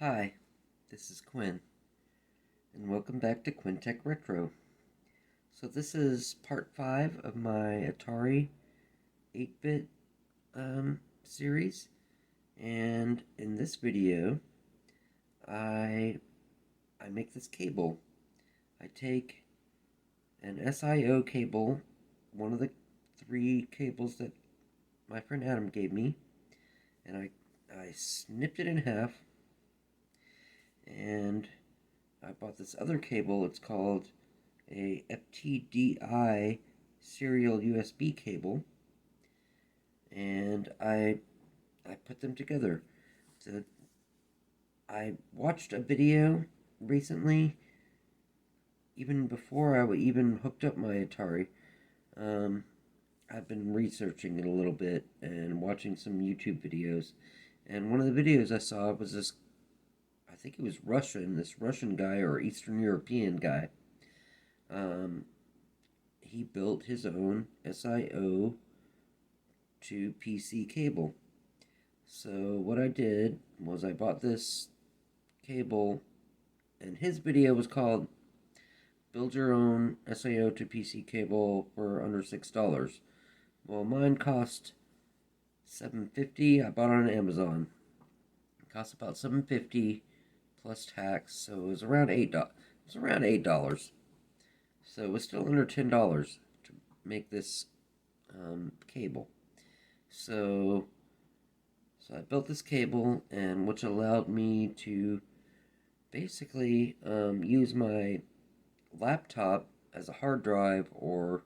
Hi, this is Quinn, and welcome back to QuinTech Retro. So this is part 5 of my Atari 8-bit series, and in this video, I make this cable. I take an SIO cable, one of the 3 cables that my friend Adam gave me, and I snipped it in half, and I bought this other cable. It's called a FTDI serial USB cable, and I put them together. So I watched a video recently, even before I even hooked up my Atari. I've been researching it a little bit and watching some YouTube videos, and one of the videos I saw was this, I think it was this Russian guy or Eastern European guy. He built his own SIO to PC cable. So what I did was I bought this cable, and his video was called Build Your Own SIO to PC Cable for Under $6. Well, mine cost $7.50. I bought it on Amazon. It cost about $7.50 plus tax, so it was around $8. It was around $8. So it was still under $10 to make this cable. So I built this cable, and which allowed me to basically use my laptop as a hard drive or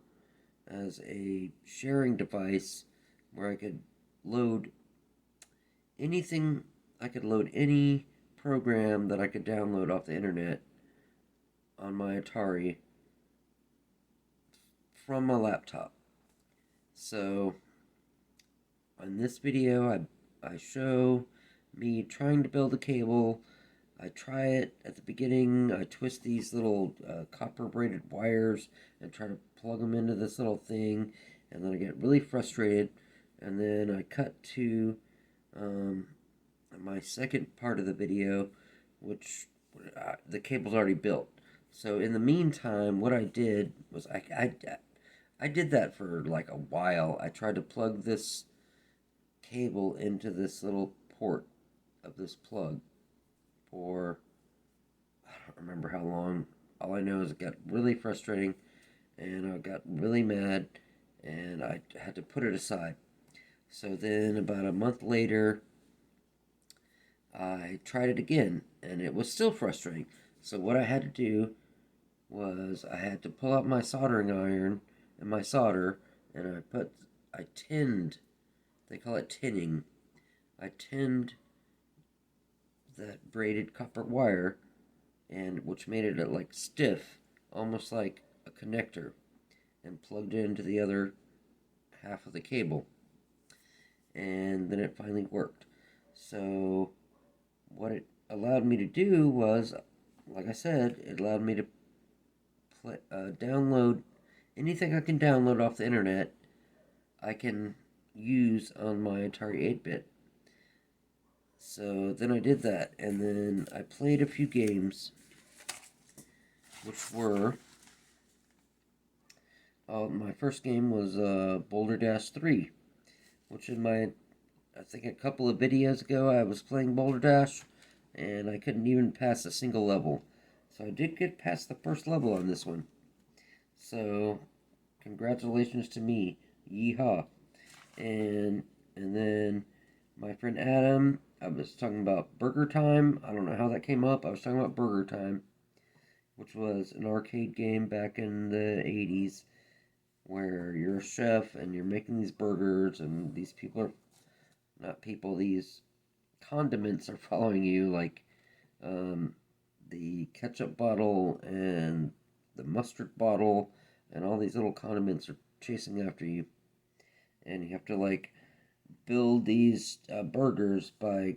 as a sharing device where I could load anything. I could load any program that I could download off the internet on my Atari from my laptop. So on this video, I show me trying to build a cable. I try it at the beginning. I twist these little copper braided wires and try to plug them into this little thing, and then I get really frustrated, and then I cut to my second part of the video, which the cable's already built. So in the meantime, what I did was I did that for like a while. I tried to plug this cable into this little port of this plug for, I don't remember how long. All I know is it got really frustrating, and I got really mad, and I had to put it aside. So then about a month later, I tried it again, and it was still frustrating. So what I had to do was I had to pull out my soldering iron and my solder, and I tinned, they call it tinning. I tinned that braided copper wire, and which made it like stiff, almost like a connector, and plugged it into the other half of the cable. And then it finally worked. So what it allowed me to do was, like I said, it allowed me to download anything I can download off the internet. I can use on my Atari 8-bit. So then I did that, and then I played a few games, which were, my first game was Boulder Dash 3, which in my, I think a couple of videos ago I was playing Boulder Dash, and I couldn't even pass a single level. So I did get past the first level on this one. So congratulations to me. Yeehaw. And then my friend Adam, I was talking about Burger Time. I don't know how that came up. I was talking about Burger Time, which was an arcade game back in the 80s where you're a chef and you're making these burgers, and these people are, not people, these condiments are following you, like the ketchup bottle and the mustard bottle, and all these little condiments are chasing after you. And you have to like build these burgers by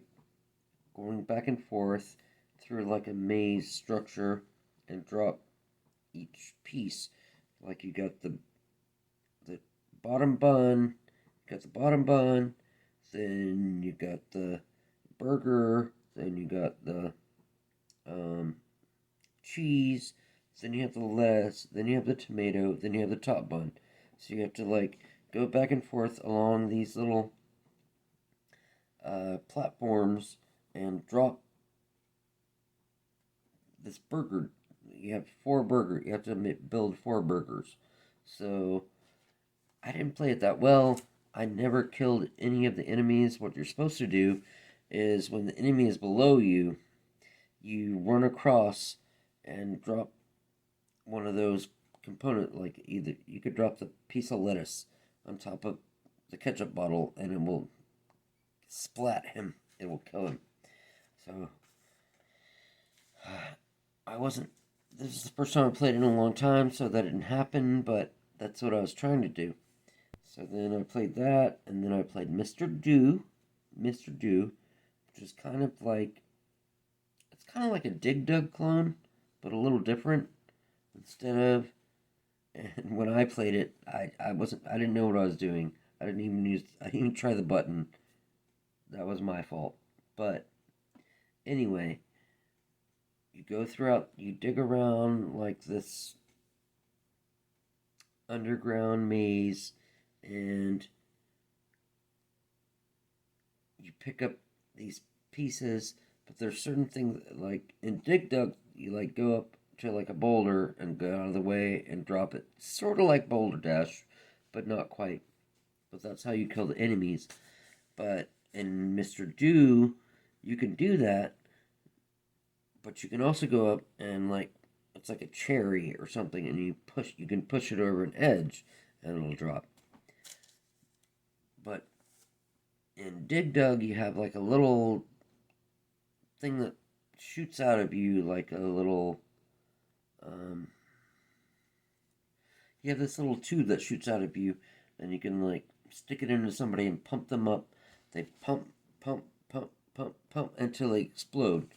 going back and forth through like a maze structure and drop each piece. Like you got the bottom bun, then you got the burger, then you got the cheese, then you have the lettuce, then you have the tomato, then you have the top bun. So you have to like go back and forth along these little platforms and drop this burger. You have four burger. You have to build four burgers. So I didn't play it that well. I never killed any of the enemies. What you're supposed to do is when the enemy is below you, you run across and drop one of those component, like either you could drop the piece of lettuce on top of the ketchup bottle and it will splat him. It will kill him. So I wasn't. This is the first time I played in a long time, so that didn't happen. But that's what I was trying to do. So then I played that, and then I played Mr. Do, which is kind of like a Dig Dug clone, but a little different. Instead of, and when I played it, I didn't know what I was doing. I didn't even try the button. That was my fault. But anyway, you go throughout, you dig around like this underground maze, and you pick up these pieces, but there's certain things, like in Dig Dug, you like go up to like a boulder and go out of the way and drop it. Sort of like Boulder Dash, but not quite. But that's how you kill the enemies. But in Mr. Do, you can do that, but you can also go up and like it's like a cherry or something, and you can push it over an edge and it'll drop. But in Dig Dug, you have like a little thing that shoots out of you, like a little you have this little tube that shoots out of you, and you can like stick it into somebody and pump them up. They pump, pump, pump, pump, pump until they explode.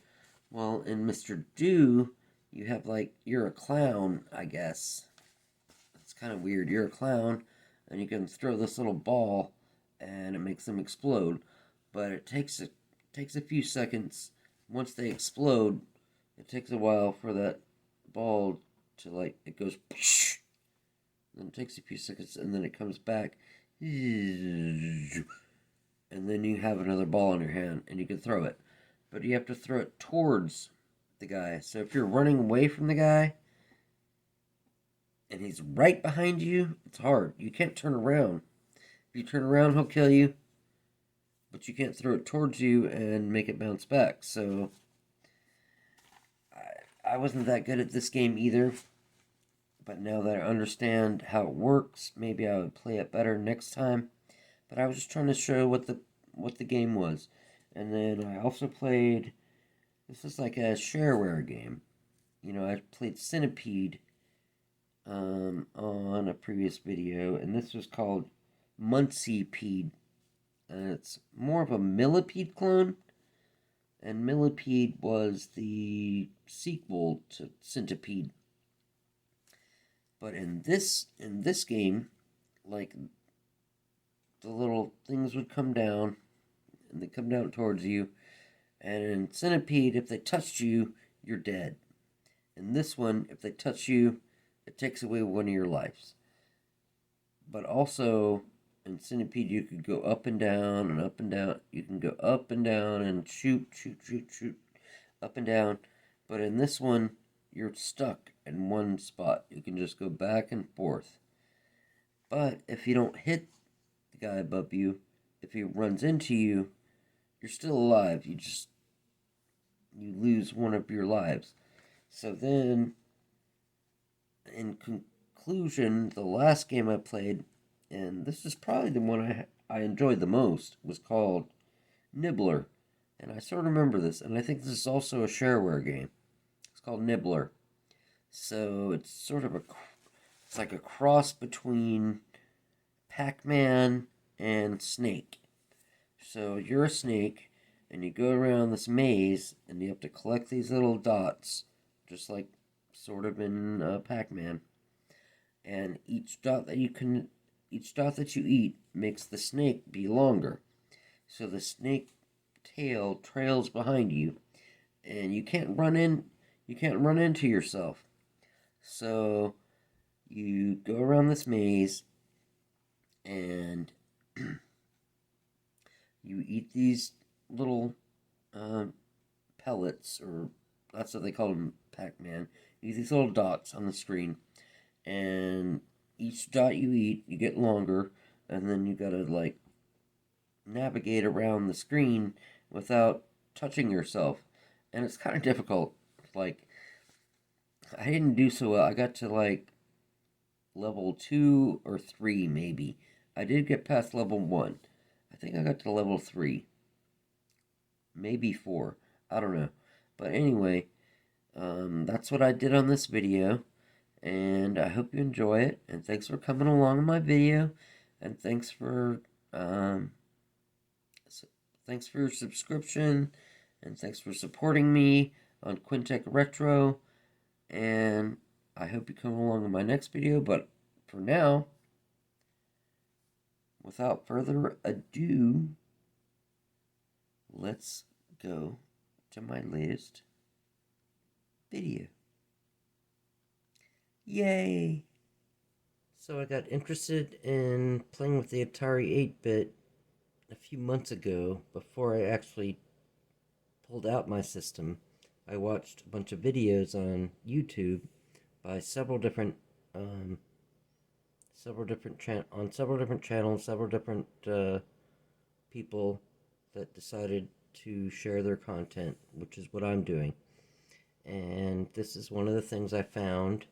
Well, in Mr. Do, you have like, you're a clown, I guess. It's kind of weird. You're a clown, and you can throw this little ball, and it makes them explode. But it takes a few seconds. Once they explode, it takes a while for that ball to like, it goes, then it takes a few seconds, and then it comes back, and then you have another ball in your hand, and you can throw it. But you have to throw it towards the guy. So if you're running away from the guy, and he's right behind you, it's hard. You can't turn around. If you turn around, he'll kill you. But you can't throw it towards you and make it bounce back. So I wasn't that good at this game either. But now that I understand how it works, maybe I would play it better next time. But I was just trying to show what the game was. And then I also played, this is like a shareware game. You know, I played Centipede on a previous video, and this was called Muncypede. And it's more of a Millipede clone. And Millipede was the sequel to Centipede. But in this game, like, the little things would come down, and they come down towards you. And in Centipede, if they touched you, you're dead. In this one, if they touch you, it takes away one of your lives. But also, in Centipede, you could go up and down and up and down. You can go up and down and shoot, up and down. But in this one, you're stuck in one spot. You can just go back and forth. But if you don't hit the guy above you, if he runs into you, you're still alive. You lose one of your lives. So then, in conclusion, the last game I played, and this is probably the one I enjoyed the most, was called Nibbler. And I sort of remember this, and I think this is also a shareware game. It's called Nibbler. So it's sort of it's like a cross between Pac-Man and Snake. So you're a snake, and you go around this maze, and you have to collect these little dots, just like sort of in Pac-Man. And each dot that you eat makes the snake be longer. So the snake tail trails behind you, and you can't run into yourself. So you go around this maze, and you eat these little pellets, or that's what they call them, Pac-Man. You eat these little dots on the screen, and each dot you eat, you get longer, and then you gotta like navigate around the screen without touching yourself, and it's kind of difficult. Like, I didn't do so well. I got to like level 2 or 3 maybe. I did get past level 1. I think I got to level 3, maybe 4. I don't know. But anyway, that's what I did on this video, and I hope you enjoy it, and thanks for coming along in my video, and thanks for your subscription, and thanks for supporting me on Quintech Retro, and I hope you come along in my next video. But for now, without further ado, let's go to my latest video. Yay! So I got interested in playing with the Atari 8-bit a few months ago. Before I actually pulled out my system, I watched a bunch of videos on YouTube by several different channels, several different people that decided to share their content, which is what I'm doing. And this is one of the things I found.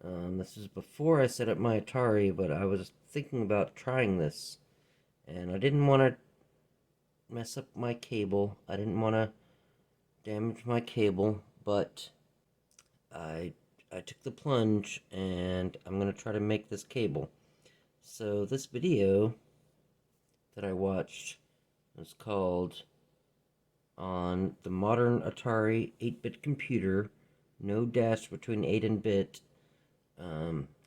This is before I set up my Atari, but I was thinking about trying this, and I didn't want to mess up my cable. I didn't want to damage my cable, but I took the plunge, and I'm going to try to make this cable. So this video that I watched was called "On the Modern Atari 8-Bit Computer, No Dash Between 8 and Bit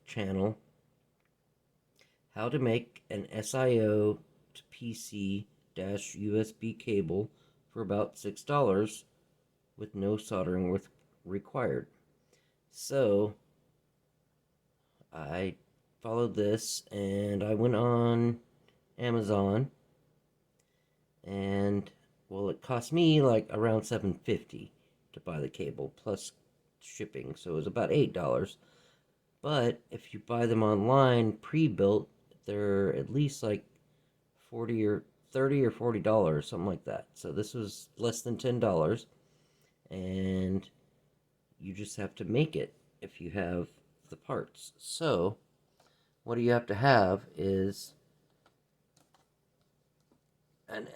channel, How to Make an SIO to PC USB cable for about $6 with no soldering required." So I followed this, and I went on Amazon, and well, it cost me like around $7.50 to buy the cable plus shipping, so it was about $8. But if you buy them online pre-built, they're at least like $40 or $30 or $40, something like that. So this was less than $10, and you just have to make it if you have the parts. So what you have to have is an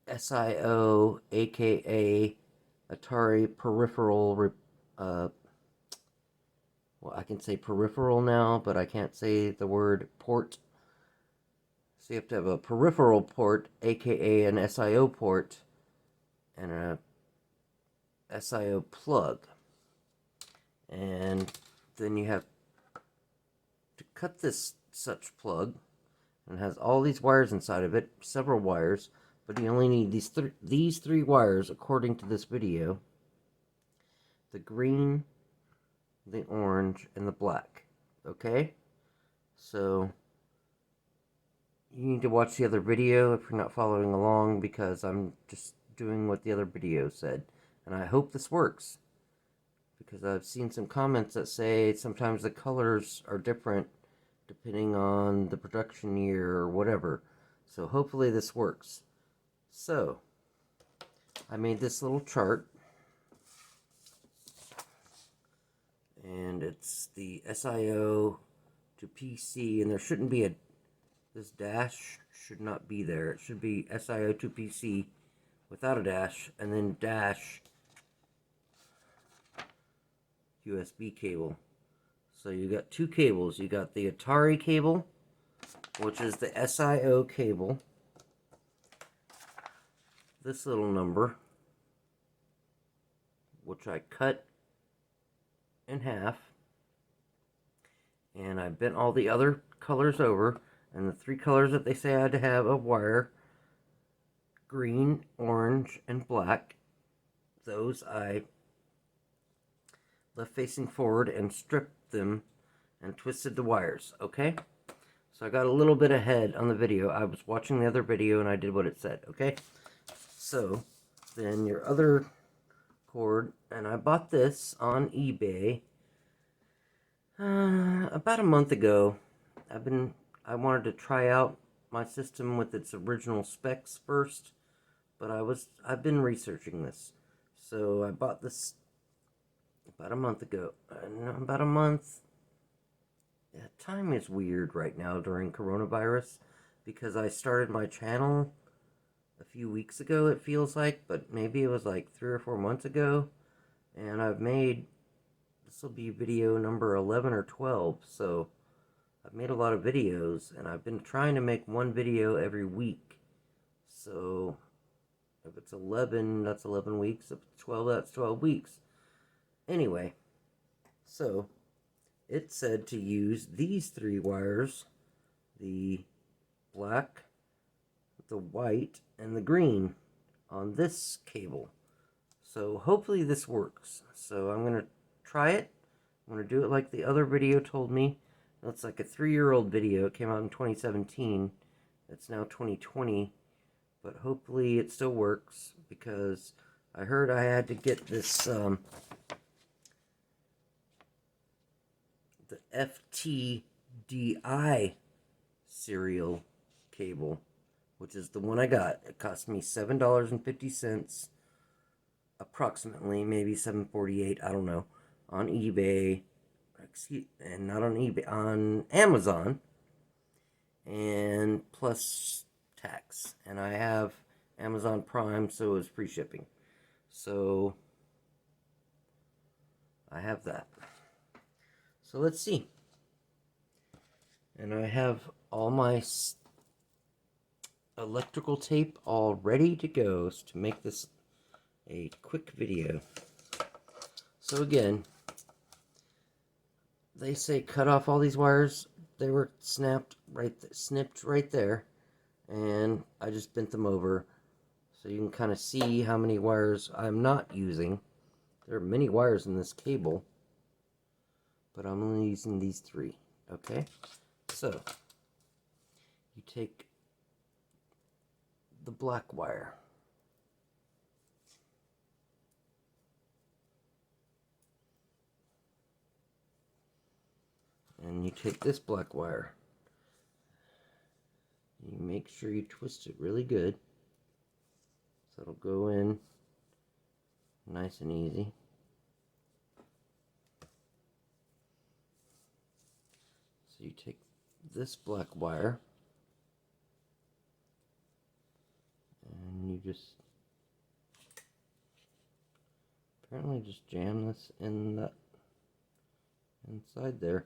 SIO, aka Atari peripheral. Well, I can say peripheral now, but I can't say the word port. So you have to have a peripheral port, aka an SIO port, and a SIO plug. And then you have to cut this such plug, and it has all these wires inside of it, several wires, but you only need these three wires according to this video: the green, the orange, and the black. Okay? So you need to watch the other video if you're not following along, because I'm just doing what the other video said. And I hope this works, because I've seen some comments that say sometimes the colors are different depending on the production year or whatever. So hopefully this works. So I made this little chart, and it's the SIO to PC, and there shouldn't be this dash should not be there. It should be SIO to PC without a dash, and then dash USB cable. So you got two cables. You got the Atari cable, which is the SIO cable, this little number, which I cut in half, and I bent all the other colors over, and the three colors that they say I had to have of wire: green, orange, and black. Those I left facing forward and stripped them and twisted the wires, okay? So I got a little bit ahead on the video. I was watching the other video and I did what it said, okay? So then your other cord, and I bought this on eBay about a month ago. I wanted to try out my system with its original specs first, but I've been researching this. So I bought this about a month ago. About a month. Yeah, time is weird right now during coronavirus because I started my channel a few weeks ago, it feels like, but maybe it was like 3 or 4 months ago, and this will be video number 11 or 12, so I've made a lot of videos, and I've been trying to make one video every week. So if it's 11, that's 11 weeks. If it's 12, that's 12 weeks. Anyway, so it said to use these 3 wires, the black, the white, and the green on this cable. So hopefully this works. So I'm going to try it. I'm going to do it like the other video told me. That's like a 3-year-old video. It came out in 2017. It's now 2020. But hopefully it still works because I heard I had to get this the FTDI serial cable, which is the one I got. It cost me $7.50, approximately, maybe $7.48, I don't know, on eBay, and not on eBay, on Amazon, and plus tax. And I have Amazon Prime, so it's free shipping. So I have that. So let's see. And I have all my electrical tape all ready to go to make this a quick video. So again, they say cut off all these wires. They were snipped right there, and I just bent them over so you can kind of see how many wires I'm not using. There are many wires in this cable, but I'm only using these 3. Okay, so you take the black wire, and you take this black wire. You make sure you twist it really good so it'll go in nice and easy. So you take this black wire and you just apparently just jam this in the inside there.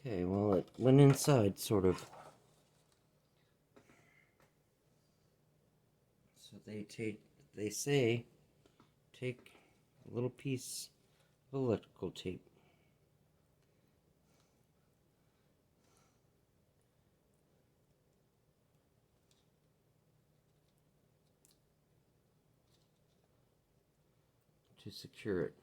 Okay, well, it went inside, sort of. So they say take a little piece of electrical tape. To secure it.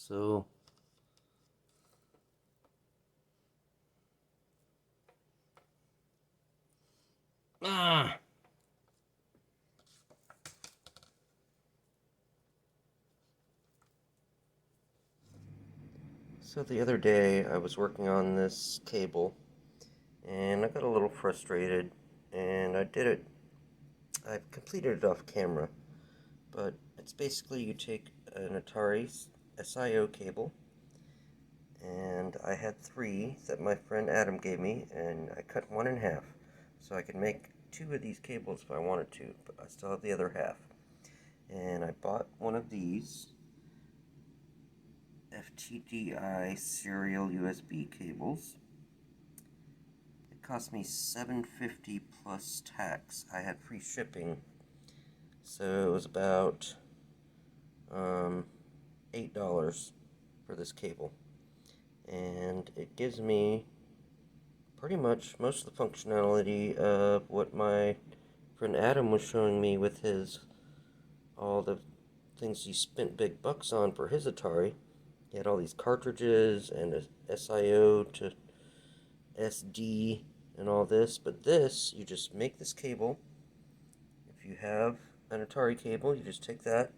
So So the other day I was working on this cable and I got a little frustrated, and I've completed it off camera, but it's basically you take an Atari SIO cable, and I had 3 that my friend Adam gave me, and I cut one in half so I could make 2 of these cables if I wanted to, but I still have the other half. And I bought one of these FTDI serial USB cables. It cost me $7.50 plus tax. I had free shipping, so it was about $8 for this cable, and it gives me pretty much most of the functionality of what my friend Adam was showing me with all the things he spent big bucks on for his Atari. He had all these cartridges and a SIO to SD and all this, but this, you just make this cable. If you have an Atari cable, you just take that,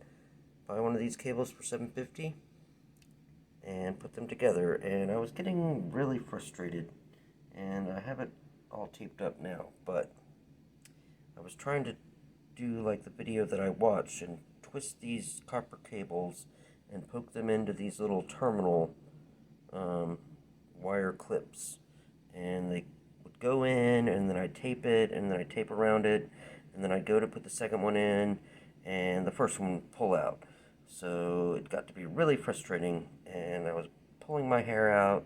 buy one of these cables for $7.50, and put them together. And I was getting really frustrated, and I have it all taped up now, but I was trying to do like the video that I watched and twist these copper cables and poke them into these little terminal wire clips, and they would go in, and then I'd tape it, and then I'd tape around it, and then I'd go to put the second one in, and the first one would pull out. So it got to be really frustrating, and I was pulling my hair out,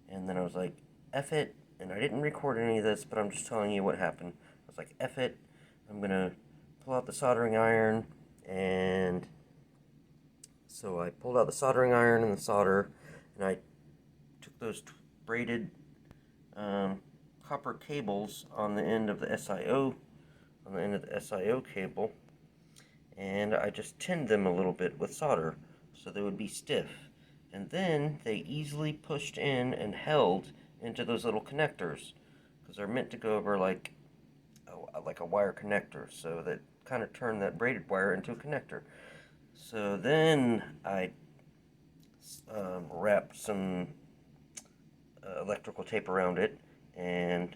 and then I was like, F it, and I didn't record any of this, but I'm just telling you what happened. I was like, F it, I'm gonna pull out the soldering iron, and so I pulled out the soldering iron and the solder, and I took those braided copper cables on the end of the SIO cable, and I just tinned them a little bit with solder so they would be stiff, and then they easily pushed in and held into those little connectors, because they're meant to go over like a wire connector, so that kind of turned that braided wire into a connector. So then I wrapped some electrical tape around it and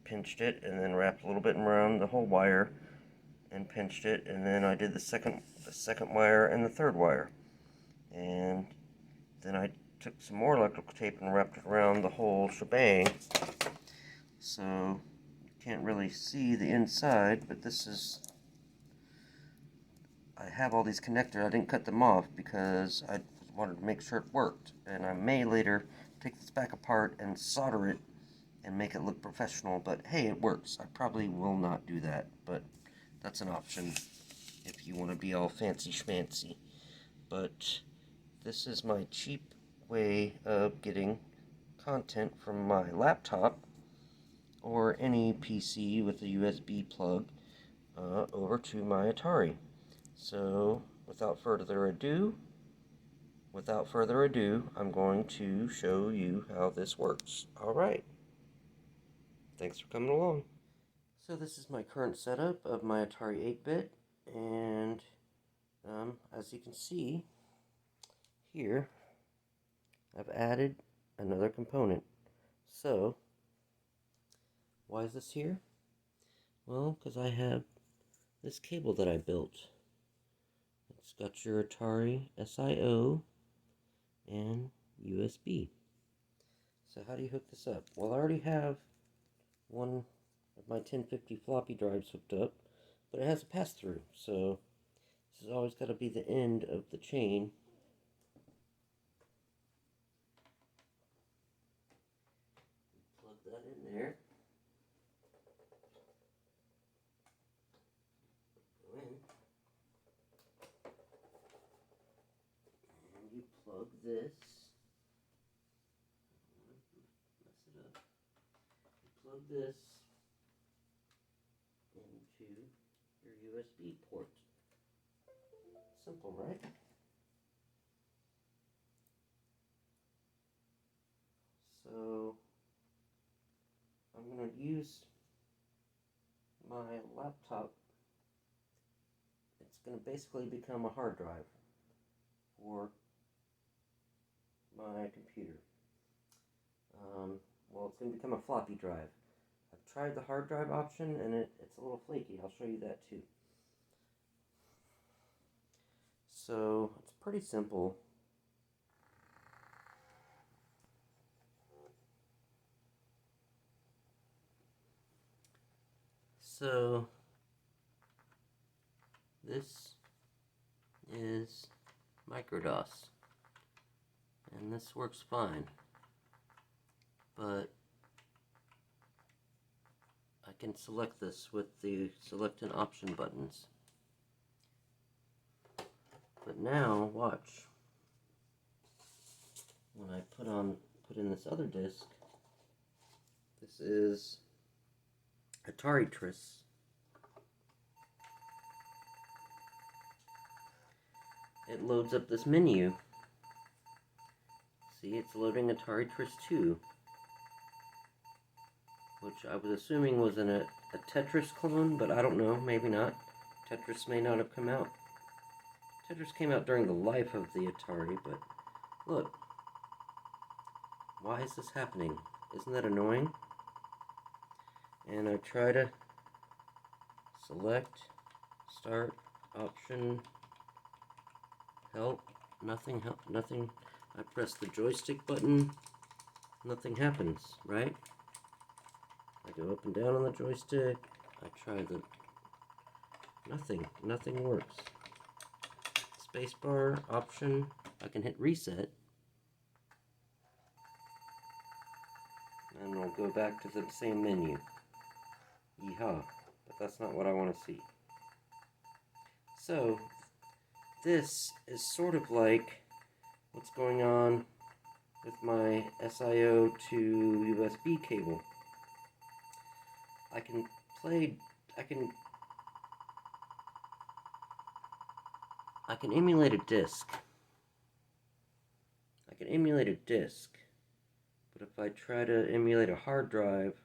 pinched it, and then wrapped a little bit around the whole wire and pinched it, and then I did the second wire and the third wire, and then I took some more electrical tape and wrapped it around the whole shebang. So you can't really see the inside, but I have all these connectors. I didn't cut them off because I wanted to make sure it worked, and I may later take this back apart and solder it and make it look professional, but hey, it works. I probably will not do that, but that's an option if you want to be all fancy schmancy. But this is my cheap way of getting content from my laptop or any PC with a USB plug over to my Atari. So without further ado, I'm going to show you how this works. Alright, thanks for coming along. So this is my current setup of my Atari 8-bit, and as you can see here, I've added another component. So why is this here? Well, because I have this cable that I built. It's got your Atari SIO and USB. So how do you hook this up? Well, I already have one of my 1050 floppy drives hooked up, but it has a pass-through, so this has always got to be the end of the chain. Plug that in there. Go in. And you plug this. Mess it up. You plug this into your USB port. Simple, right? use my laptop, it's going to basically become a hard drive for my computer. Well, it's going to become a floppy drive. I've tried the hard drive option, and it's a little flaky. I'll show you that too. So, it's pretty simple. So, this is microDOS, and this works fine, but I can select this with the select an option buttons. But now, watch. When I put in this other disk, this is Atari Tris. It loads up this menu. See, it's loading Atari Tris 2, which I was assuming was a Tetris clone, but I don't know, maybe not. Tetris may not have come out. Tetris came out during the life of the Atari, but look. Why is this happening? Isn't that annoying? And I try to select, start, option, help, nothing. I press the joystick button, nothing happens, right? I go up and down on the joystick, I try nothing works. Spacebar, option, I can hit reset, and we'll go back to the same menu. Yeehaw, but that's not what I want to see. So, this is sort of like what's going on with my SIO2USB cable. I can emulate a disk. But if I try to emulate a hard drive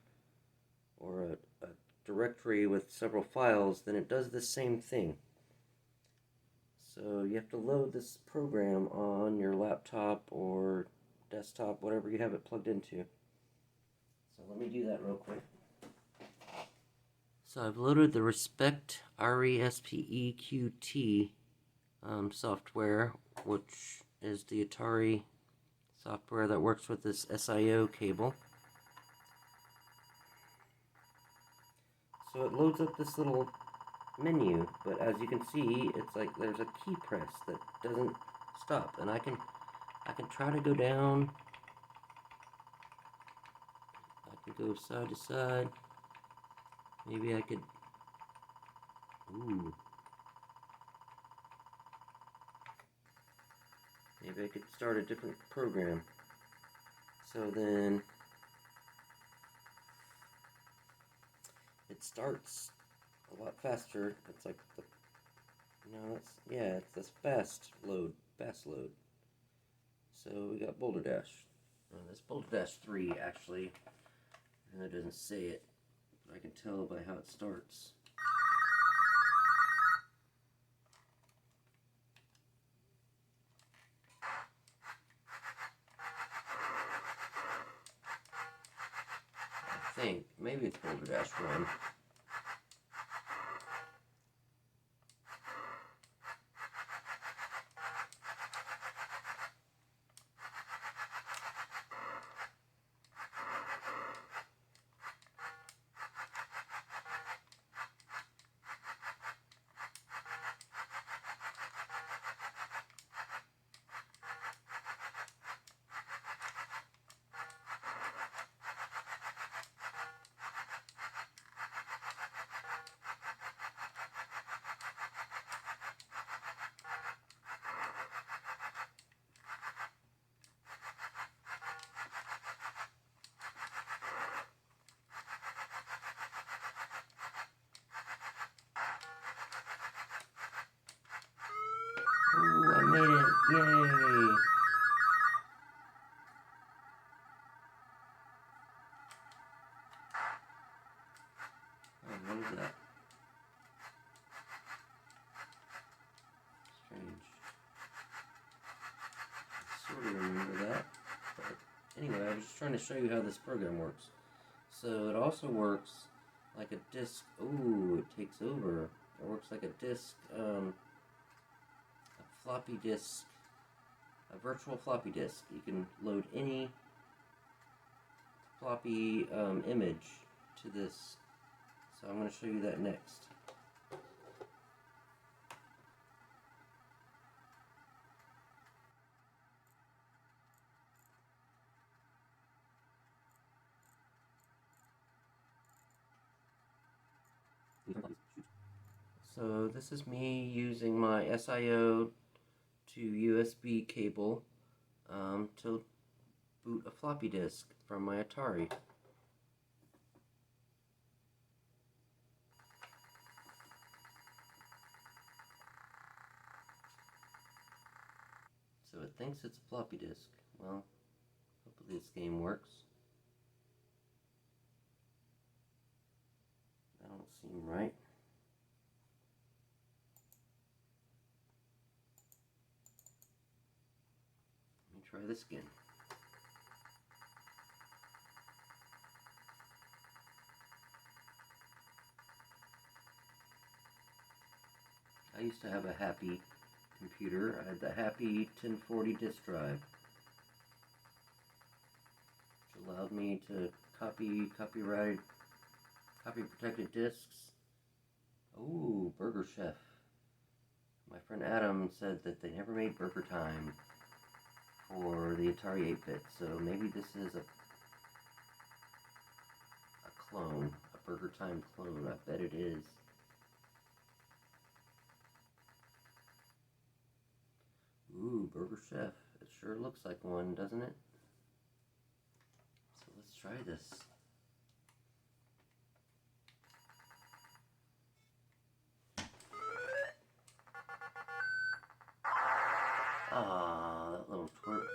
or a directory with several files, then it does the same thing. So you have to load this program on your laptop or desktop, whatever you have it plugged into. So let me do that real quick. So I've loaded the Respect RESPEQT software, which is the Atari software that works with this SIO cable. So it loads up this little menu, but as you can see, it's like there's a key press that doesn't stop, and I can try to go down. I can go side to side. Maybe I could. Maybe I could start a different program. So then it starts a lot faster. It's like it's this fast load. So we got Boulder Dash. This Boulder Dash 3 actually. It doesn't say it, but I can tell by how it starts. I think maybe it's Boulder Dash 1. Ooh, I made it! Yay! trying to show you how this program works. So it also works like a disk. Ooh, it takes over. It works like a disk, a floppy disk, a virtual floppy disk. You can load any floppy image to this. So I'm going to show you that next. So this is me using my SIO2USB cable to boot a floppy disk from my Atari. So it thinks it's a floppy disk. Well, hopefully this game works. That don't seem right. Let me try this again. I used to have a Happy computer. I had the Happy 1040 disk drive, which allowed me to copy protected discs. Oh, Burger Chef. My friend Adam said that they never made Burger Time for the Atari 8-bit, so maybe this is a clone, a Burger Time clone. I bet it is. Ooh, Burger Chef. It sure looks like one, doesn't it? So let's try this. Ah, that little twerp.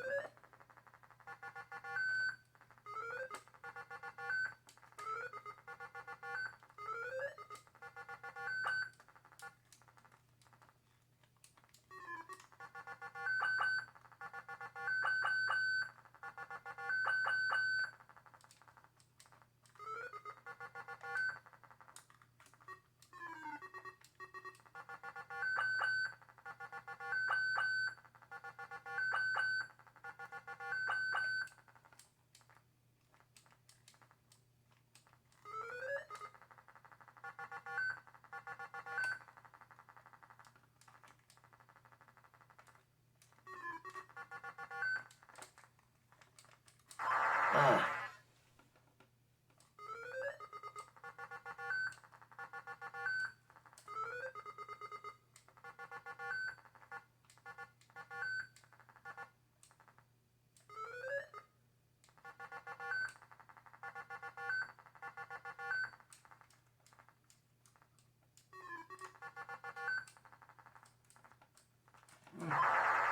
Ah.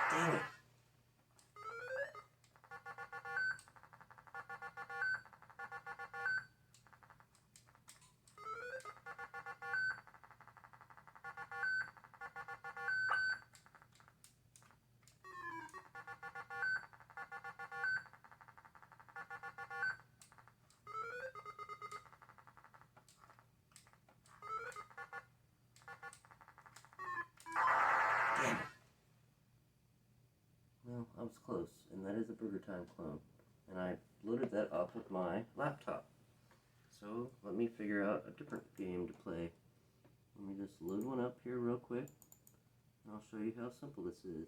Dang it. Damn it. Well, I was close, and that is a Burger Time clone. And I loaded that up with my laptop. So let me figure out a different game to play. Let me just load one up here real quick, and I'll show you how simple this is.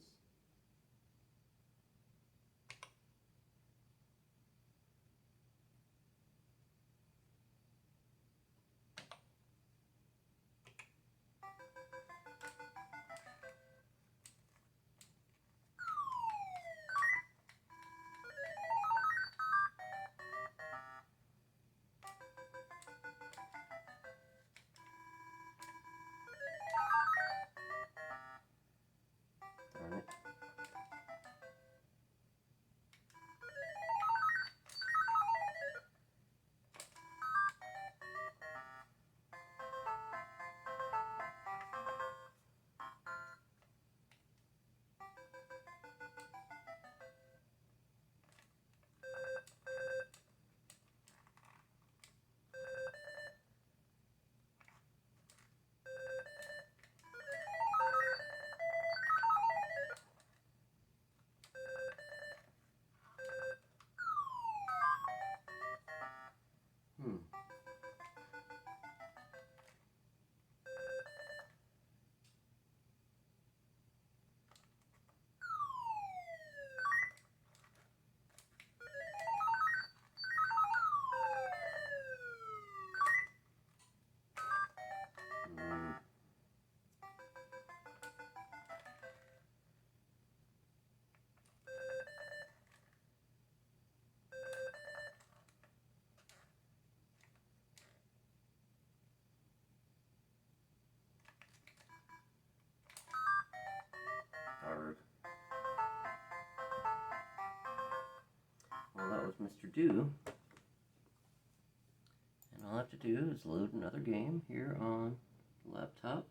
Darn it. Mr. Do. And all I have to do is load another game here on the laptop.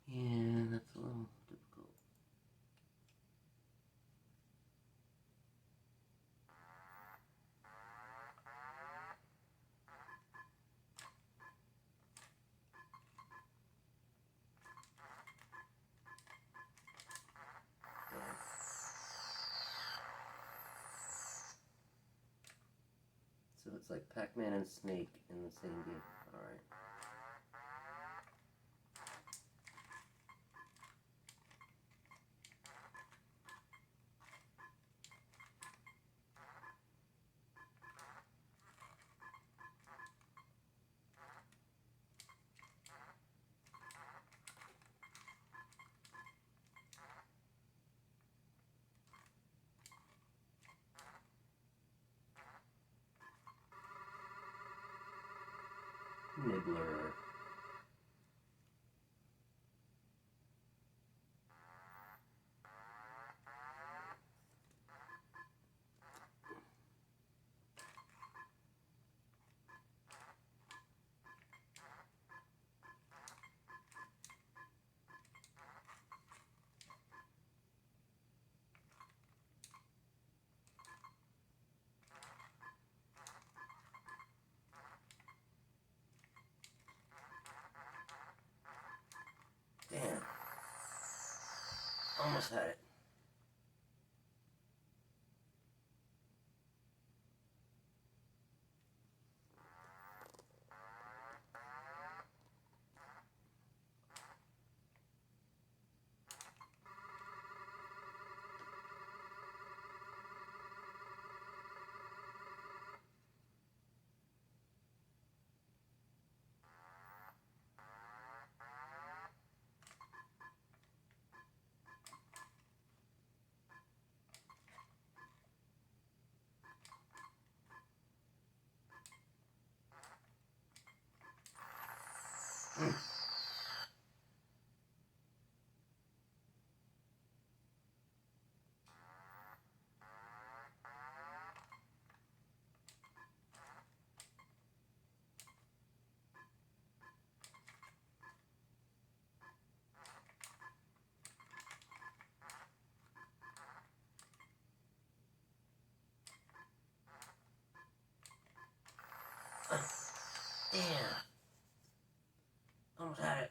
Yeah, that's a little difficult. So it's like Pac-Man and Snake in the same game. Alright. Nibbler. Damn. Almost had it. Damn. Almost had it.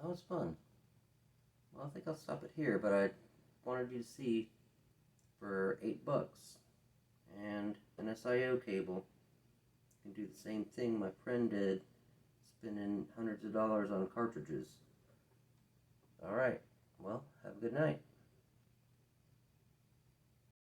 that was fun. Well, I think I'll stop it here, but I wanted you to see for $8 and an SIO cable. You can do the same thing my friend did, spending hundreds of dollars on cartridges. Alright, well, have a good night.